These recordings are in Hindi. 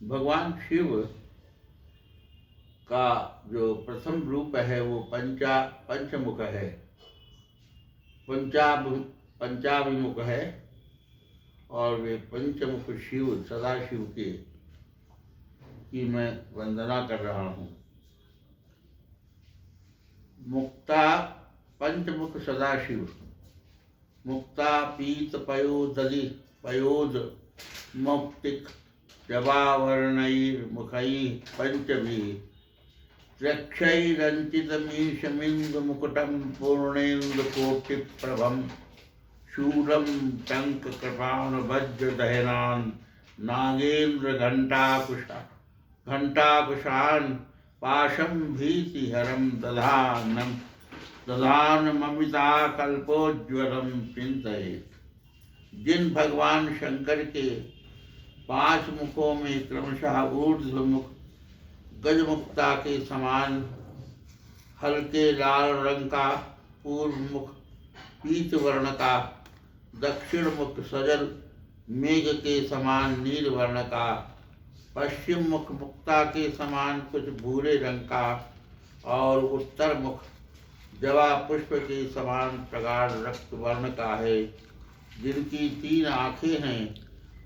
भगवान शिव का जो प्रथम रूप है वो पंचमुख है, पंचाभिमुख है। और वे पंचमुख शिव सदाशिव की मैं वंदना कर रहा हूँ। मुक्ता पंचमुख सदाशिव, मुक्ता पीत पयोदधि पयोद मौक्तिक जवावर्णैर्मुखैः पंचभिः त्र्यक्षैरञ्चितमीशमिन्दुमुकुटं पूर्णेन्दुकोटिप्रभं शूलं टङ्ककृपाणवज्रदहनान् नागेन्द्रघण्टाकुशान् पाशं भीतिहरं दधानममिताकल्पोज्ज्वलं चिन्तयेत्। जिन भगवान शंकर के 5 मुखों में क्रमशः ऊर्ध्वमुख गजमुक्ता के समान हल्के लाल रंग का, पूर्व मुख पीत वर्ण का, दक्षिण मुख सजल मेघ के समान नील वर्ण का, पश्चिम मुख मुक्ता के समान कुछ भूरे रंग का और उत्तर मुख जवा पुष्प के समान प्रगाढ़ रक्त वर्ण का है, जिनकी 3 आँखें हैं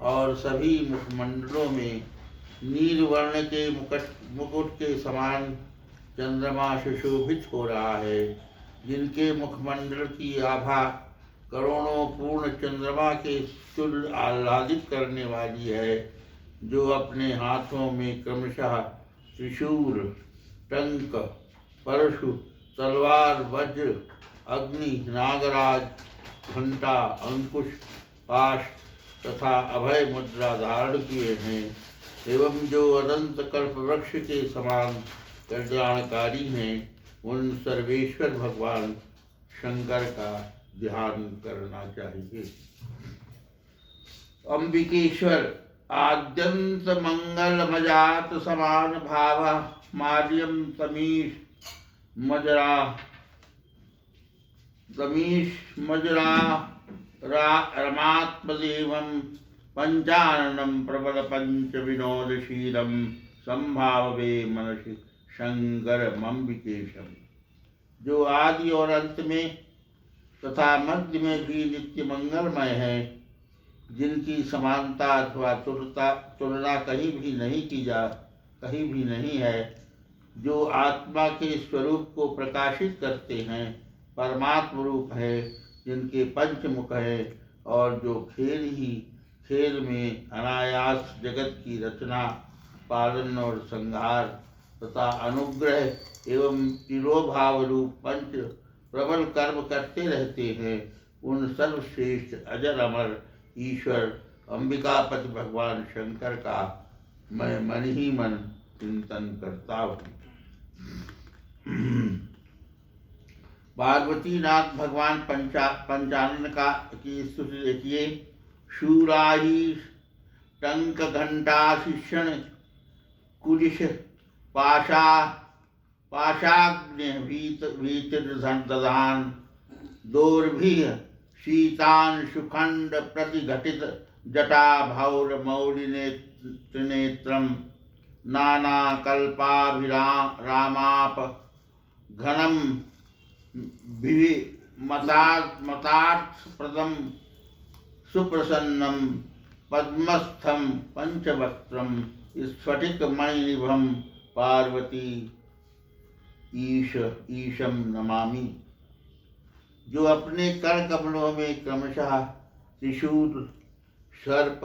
और सभी मुखमंडलों में नील वर्ण के मुकुट के समान चंद्रमा सुशोभित हो रहा है, जिनके मुखमंडल की आभा करोड़ों पूर्ण चंद्रमा के तुल्य आह्लादित करने वाली है, जो अपने हाथों में क्रमशः त्रिशूल, टंक, परशु, तलवार, वज्र, अग्नि, नागराज, घंटा, अंकुश, पाश तथा अभय मुद्रा धारण किए हैं, एवं जो अनंत कल्प वृक्ष के समान कल्याणकारी हैं, उन सर्वेश्वर भगवान शंकर का ध्यान करना चाहिए। अंबिकेश्वर आद्यंत मंगल मजात समान भाव मार्यम तमीश मजरा रमात्मदेवं पंचाननं प्रबल पंच विनोदशीलम संभावे मनसि शंकर मम्बिकेशम। जो आदि और अंत में तथा मध्य में भी नित्य मंगलमय है, जिनकी समानता अथवा तुलना कहीं भी नहीं है, जो आत्मा के स्वरूप को प्रकाशित करते हैं, परमात्म रूप है, जिनके पंचमुख है और जो खेल में अनायास जगत की रचना, पालन और संहार तथा अनुग्रह एवं तिरोभाव रूप पंच प्रबल कर्म करते रहते हैं, उन सर्वश्रेष्ठ अजर अमर ईश्वर अंबिकापति भगवान शंकर का मैं मन ही मन चिंतन करता हूँ। पार्वती नाथ भगवान पंचानन का की स्तुति देखिए। शूराही टंक घंटा शिक्षण कुलिश पाशाग्नि दधान दोर्भिः शीतान सुखंड प्रतिघटित जटा भौर मौलि त्रिनेत्रम नाना कल्पाभिरामाप घनम मतार्थप्रदं सुप्रसन्नं पद्मस्थं पंचवक्त्रं स्फटिकमणिनिभं पार्वती ईशं नमामि। जो अपने कर कमलों में क्रमशः त्रिशूल, सर्प,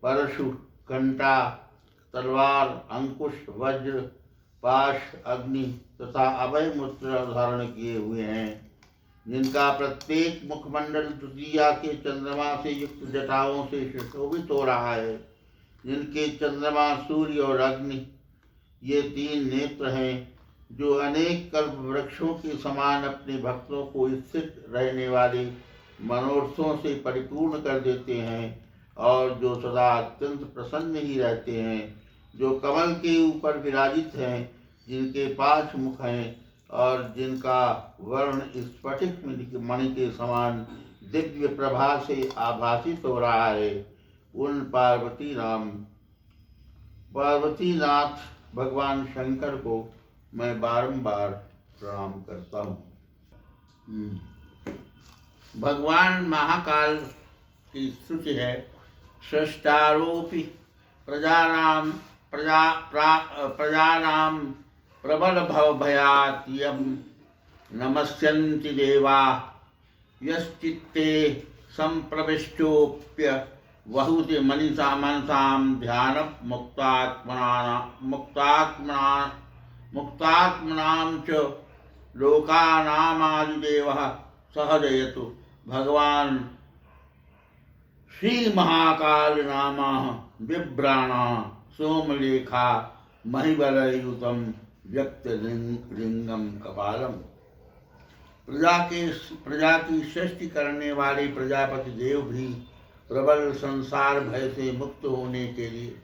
परशु, घंटा, तलवार, अंकुश, वज्र, पाश, अग्नि तथा अभय मुद्रा धारण किए हुए हैं, जिनका प्रत्येक मुखमंडल द्वितीया के चंद्रमा से युक्त जटाओं से सुशोभित हो रहा है, जिनके चंद्रमा, सूर्य और अग्नि ये 3 नेत्र हैं, जो अनेक कल्प वृक्षों के समान अपने भक्तों को स्थिर रहने वाले मनोरथों से परिपूर्ण कर देते हैं, और जो सदा अत्यंत प्रसन्न ही रहते हैं, जो कमल के ऊपर विराजित हैं, जिनके 5 मुख हैं और जिनका वर्ण स्फटिक मणि के समान दिव्य प्रभा से आभासित हो रहा है, उन पार्वती नाम पार्वतीनाथ भगवान शंकर को मैं बारंबार प्रणाम करता हूँ। भगवान महाकाल की स्तुति है। सृष्टारोपि प्रजानां प्रबल भव भयात् यं नमस्यन्ति देवा यश्चित्ते संप्रविष्टोप्य वहुति मनसां ध्यान मुक्तात्मनां च लोकानामादिदेवः सहजयतु। भगवान श्री महाकाल नामः बिभ्राणा सोमलेखा महिबलयुतम व्यक्तलिंगम कपालम। प्रजा की सृष्टि करने वाले प्रजापति देव भी प्रबल संसार भय से मुक्त होने के लिए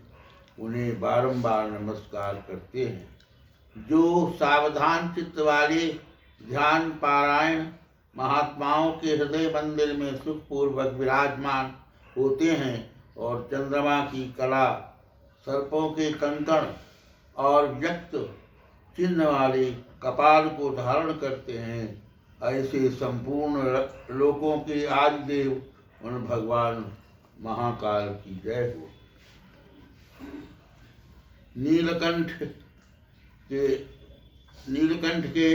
उन्हें बारंबार नमस्कार करते हैं। जो सावधान चित्त वाले ध्यान पारायण महात्माओं के हृदय मंदिर में सुखपूर्वक विराजमान होते हैं और चंद्रमा की कला, सर्पों के कंकण और व्यक्त चिन्ह वाले कपाल को धारण करते हैं, ऐसे संपूर्ण लोकों के आदिदेव उन भगवान महाकाल की जय हो। नीलकंठ के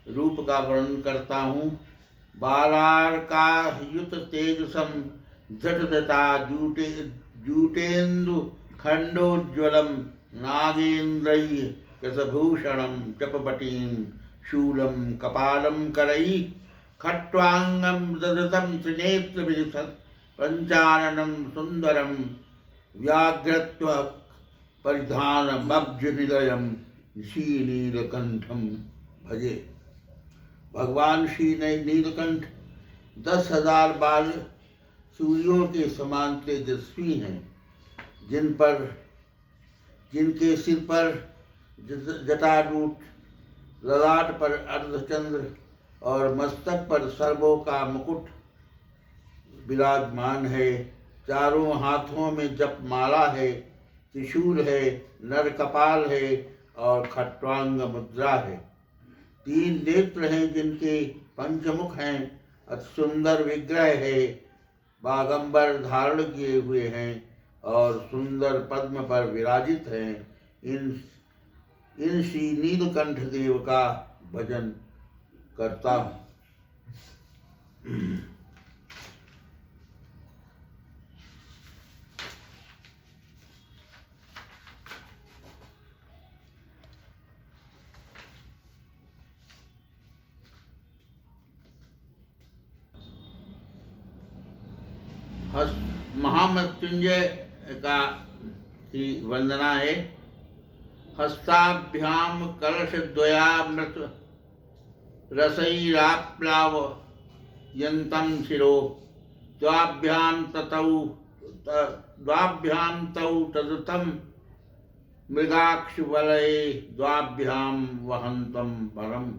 रूप का वर्णन करता हूँ। बालार्का युत तेजसम झटदता जूटेन्दु खंडोज्ज्वलम नागेन्द्रैः कृतभूषणं चपपटीं शूलं कपालं करैः खट्वांगं ददतं त्रिनेत्रविलसत् पंचाननं सुंदरं व्याघ्रत्व परिधानमब्जनिलयं श्रीनीलकंठं भजे। भगवान श्री नीलकंठ 10,000 बाल सूर्यों के समान तेजस्वी हैं, जिनके सिर पर जटाजूट, ललाट पर अर्धचंद्र और मस्तक पर सर्वों का मुकुट विराजमान है। चारों हाथों में जप माला है, त्रिशूल है, नर कपाल है और खट्वांग मुद्रा है। 3 नेत्र हैं जिनके पंचमुख हैं, अति सुंदर विग्रह है, बागंबर धारण किए हुए हैं और सुंदर पद्म पर विराजित हैं। इन श्री नीलकंठ देव का भजन करता हूँ। महामृत्युंजय का की वंदना है। हस्ताभ्याम कलशद्वयामृत रसैराप्लाव यन्तं शिरो द्वाभ्यां तौ तदुतं मृगाक्षवलये द्वाभ्यां वहन्तं परम्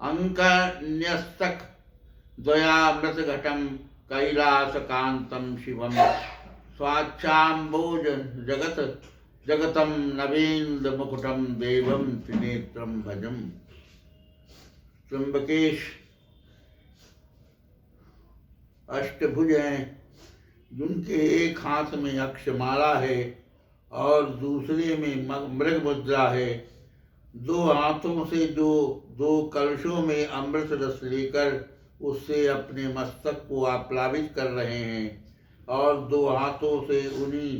अंकन्यस्तक द्वयामृतघटं कैलासकान्तं शिवं स्वाच्छाम्बोज जगतं नवेन्द्रमुकुटं देवं त्रिनेत्रं भजम्। त्र्यंबकेश अष्टभुज हैं, जिनके एक हाथ में अक्षमाला है और दूसरे में मृग मुद्रा है। 2 हाथों से जो 2 कलशों में अमृत रस लेकर उससे अपने मस्तक को आप्लावित कर रहे हैं और 2 हाथों से उन्हीं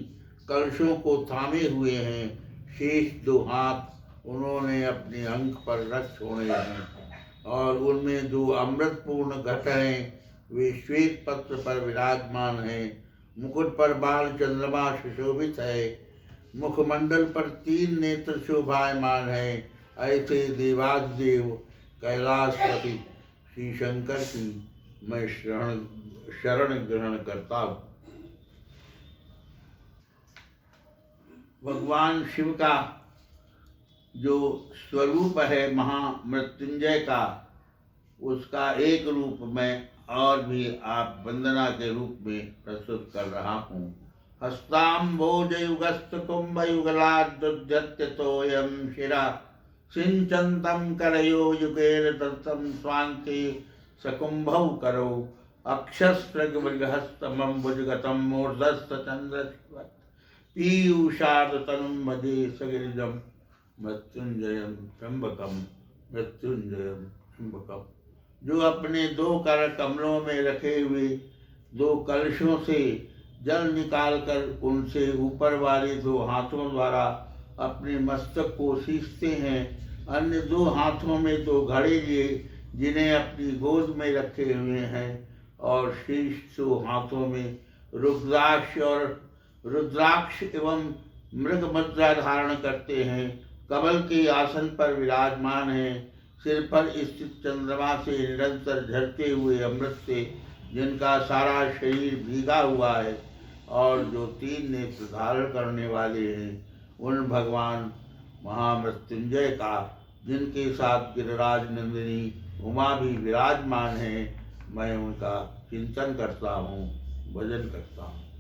कलशों को थामे हुए हैं। शेष 2 हाथ उन्होंने अपने अंक पर रख छोड़े हैं और उनमें 2 अमृतपूर्ण घट हैं। वे श्वेत पत्र पर विराजमान हैं। मुकुट पर बाल चंद्रमा सुशोभित है। मुखमंडल पर 3 नेत्र शोभायमान है। ऐसे देवादिदेव कैलाशपति श्री शंकर की मैं शरण ग्रहण करता हूँ। भगवान शिव का जो स्वरूप है महामृत्युंजय का, उसका एक रूप मैं और भी आप वंदना के रूप में प्रस्तुत कर रहा हूँ। हस्ताम्बोजयुगस्त कुम्भयुगलाद्युध्यत्य तोयं शिरा सिंचन्तं करयो युगेन दत्तं स्वान्ते सकुम्भौ करो अक्षस्रगमृगहस्तमं भुजगतं मूर्धस्थचन्द्रवत् पीयूषार्धतनुं भजे सगिरिजं मृत्युंजयं त्र्यंबकं मृत्युंजयं त्र्यंबकम। जो अपने दो कर कमलों में रखे हुए दो कलशों से जल निकालकर उनसे ऊपर वाले दो हाथों द्वारा अपने मस्तक को सींचते हैं, अन्य दो हाथों में दो घड़े लिए जिन्हें अपनी गोद में रखे हुए हैं और शीर्ष दो हाथों में रुद्राक्ष एवं मृग मुद्रा धारण करते हैं, कमल के आसन पर विराजमान हैं, सिर पर स्थित चंद्रमा से निरंतर झरते हुए अमृत से जिनका सारा शरीर भीगा हुआ है और जो तीन नेत्र धारण करने वाले हैं, उन भगवान महामृत्युंजय का जिनके साथ गिरिराज नंदिनी उमा भी विराजमान है, मैं उनका चिंतन करता हूँ, भजन करता हूँ।